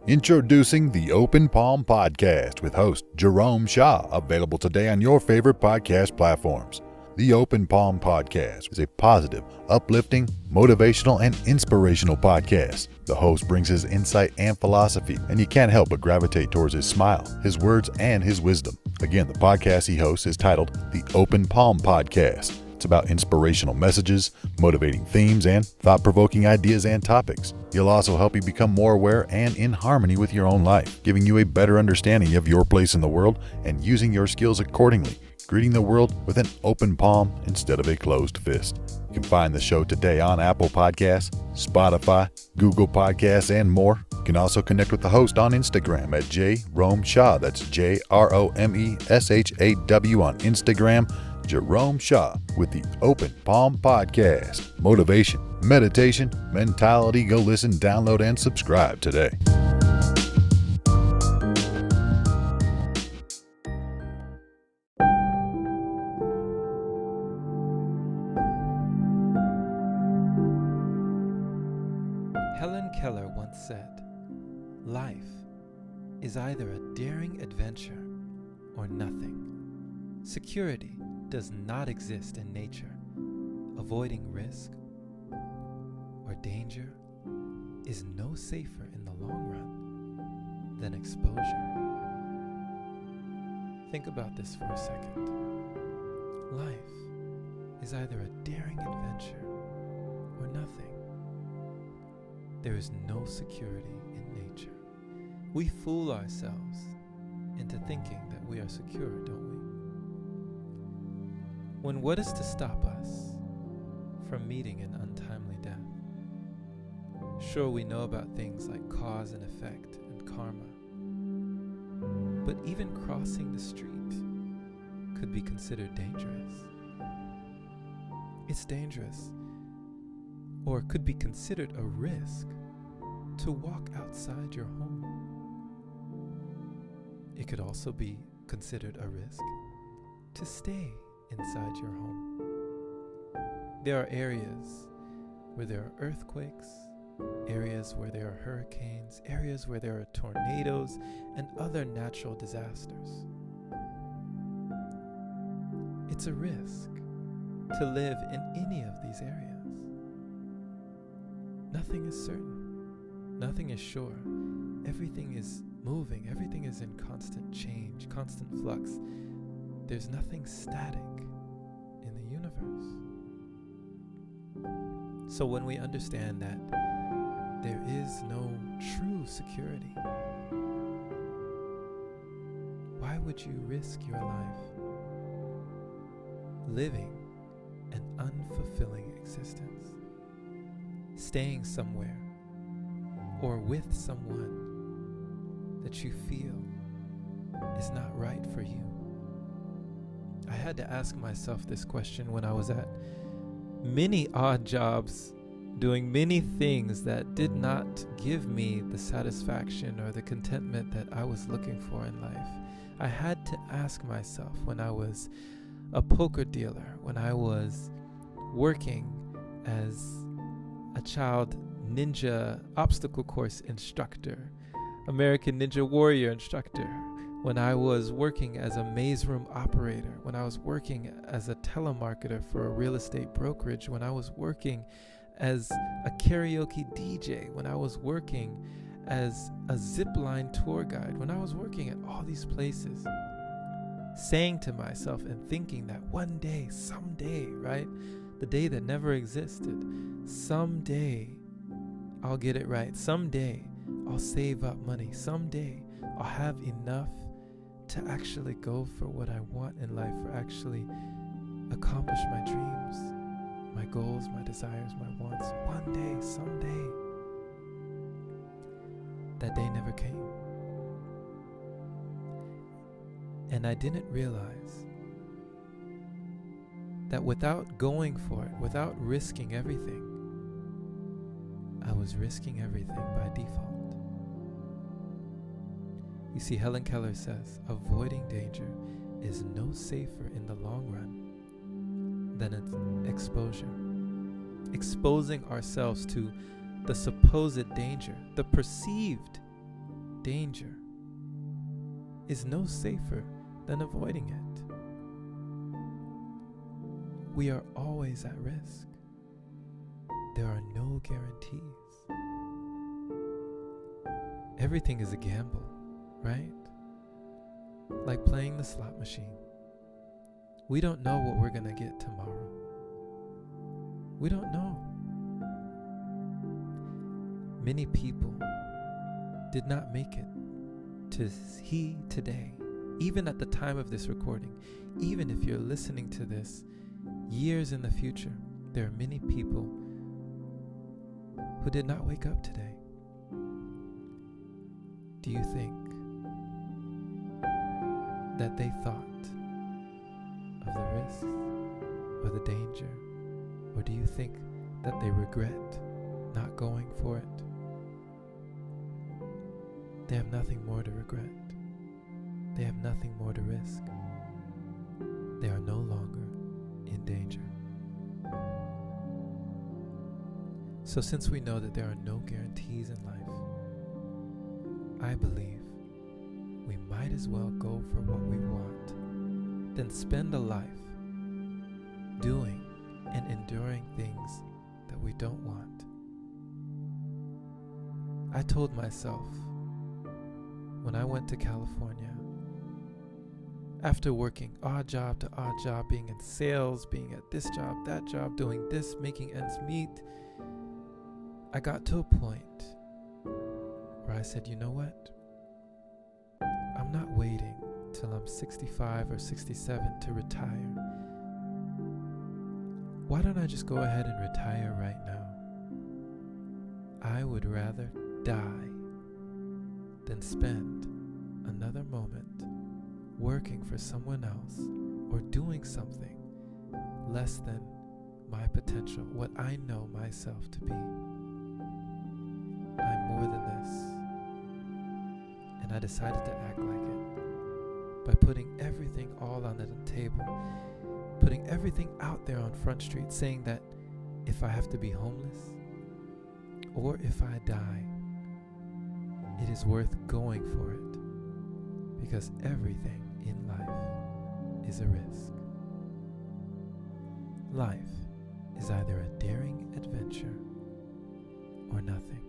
Introducing the Open Palm Podcast with host Jerome Shaw, available today on your favorite podcast platforms. The Open Palm Podcast is a positive, uplifting, motivational, and inspirational podcast. The host brings his insight and philosophy, and you can't help but gravitate towards his smile, his words, and his wisdom. Again, the podcast he hosts is titled The Open Palm Podcast. It's about inspirational messages, motivating themes, and thought-provoking ideas and topics. He'll also help you become more aware and in harmony with your own life, giving you a better understanding of your place in the world and using your skills accordingly, greeting the world with an open palm instead of a closed fist. You can find the show today on Apple Podcasts, Spotify, Google Podcasts, and more. You can also connect with the host on Instagram at Jerome Shaw. That's JROMESHAW on Instagram. Jerome Shaw with the Open Palm Podcast. Motivation, meditation, mentality. Go listen, download, and subscribe today. Helen Keller once said, "Life is either a daring adventure or nothing. Security does not exist in nature. Avoiding risk or danger is no safer in the long run than exposure." Think about this for a second. Life is either a daring adventure or nothing. There is no security in nature. We fool ourselves into thinking that we are secure, don't we? When what is to stop us from meeting an untimely death? Sure, we know about things like cause and effect and karma, but even crossing the street could be considered dangerous. It's dangerous, or could be considered a risk, to walk outside your home. It could also be considered a risk to stay inside your home. There are areas where there are earthquakes, areas where there are hurricanes, areas where there are tornadoes and other natural disasters. It's a risk to live in any of these areas. Nothing is certain. Nothing is sure. Everything is moving. Everything is in constant change, constant flux. There's nothing static in the universe. So when we understand that there is no true security, why would you risk your life living an unfulfilling existence, staying somewhere or with someone that you feel is not right for you? I had to ask myself this question when I was at many odd jobs, doing many things that did not give me the satisfaction or the contentment that I was looking for in life. I had to ask myself when I was a poker dealer, when I was working as a child ninja obstacle course instructor, American Ninja Warrior instructor, when I was working as a maze room operator, when I was working as a telemarketer for a real estate brokerage, when I was working as a karaoke DJ, when I was working as a zipline tour guide, when I was working at all these places, saying to myself and thinking that one day, someday, right? The day that never existed, someday I'll get it right. Someday I'll save up money. Someday I'll have enough to actually go for what I want in life, or actually accomplish my dreams, my goals, my desires, my wants. One day, someday. That day never came. And I didn't realize that without going for it, without risking everything, I was risking everything by default. You see, Helen Keller says, avoiding danger is no safer in the long run than its exposure. Exposing ourselves to the supposed danger, the perceived danger is no safer than avoiding it. We are always at risk. There are no guarantees. Everything is a gamble, right? Like playing the slot machine. We don't know what we're going to get tomorrow. We don't know. Many people did not make it to see today, even at the time of this recording. Even if you're listening to this years in the future, there are many people who did not wake up today. Do you think that they thought of the risks or the danger? Or do you think that they regret not going for it? They have nothing more to regret. They have nothing more to risk. They are no longer in danger. So since we know that there are no guarantees in life, I believe we might as well go for what we want than spend a life doing and enduring things that we don't want. I told myself when I went to California, after working odd job to odd job, being in sales, being at this job, that job, doing this, making ends meet, I got to a point where I said, you know what? I'm not waiting till I'm 65 or 67 to retire. Why don't I just go ahead and retire right now? I would rather die than spend another moment working for someone else or doing something less than my potential, what I know myself to be. I'm more than this. And I decided to act like it by putting everything all on the table, putting everything out there on Front Street, saying that if I have to be homeless or if I die, it is worth going for it, because everything in life is a risk. Life is either a daring adventure or nothing.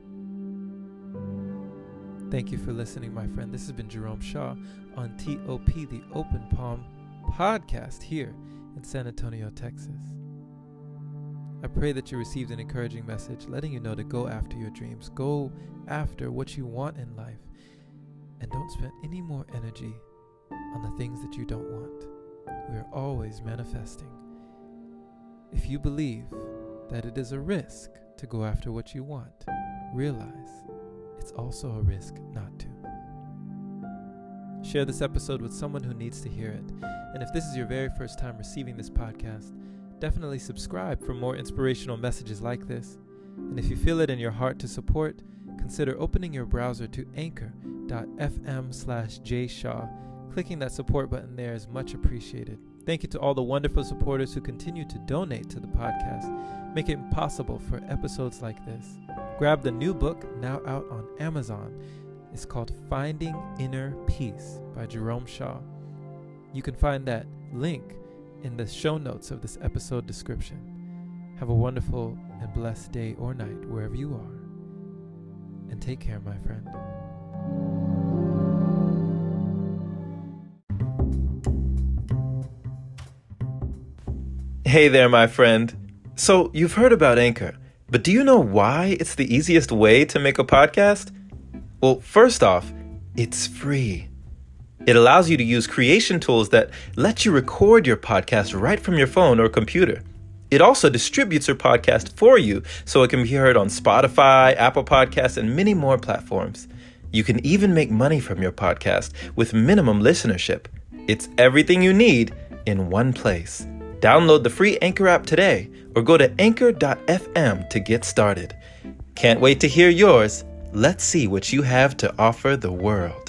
Thank you for listening, my friend. This has been Jerome Shaw on TOP, the Open Palm podcast here in San Antonio, Texas. I pray that you received an encouraging message letting you know to go after your dreams, go after what you want in life, and don't spend any more energy on the things that you don't want. We are always manifesting. If you believe that it is a risk to go after what you want, realize it's also a risk not to. Share this episode with someone who needs to hear it. And if this is your very first time receiving this podcast, definitely subscribe for more inspirational messages like this. And if you feel it in your heart to support, consider opening your browser to anchor.fm/jshaw. Clicking that support button there is much appreciated. Thank you to all the wonderful supporters who continue to donate to the podcast, make it possible for episodes like this. Grab the new book, now out on Amazon. It's called Finding Inner Peace by Jerome Shaw. You can find that link in the show notes of this episode description. Have a wonderful and blessed day or night wherever you are. And take care, my friend. Hey there, my friend. So you've heard about Anchor, but do you know why it's the easiest way to make a podcast? Well, first off, it's free. It allows you to use creation tools that let you record your podcast right from your phone or computer. It also distributes your podcast for you so it can be heard on Spotify, Apple Podcasts, and many more platforms. You can even make money from your podcast with minimum listenership. It's everything you need in one place. Download the free Anchor app today or go to anchor.fm to get started. Can't wait to hear yours. Let's see what you have to offer the world.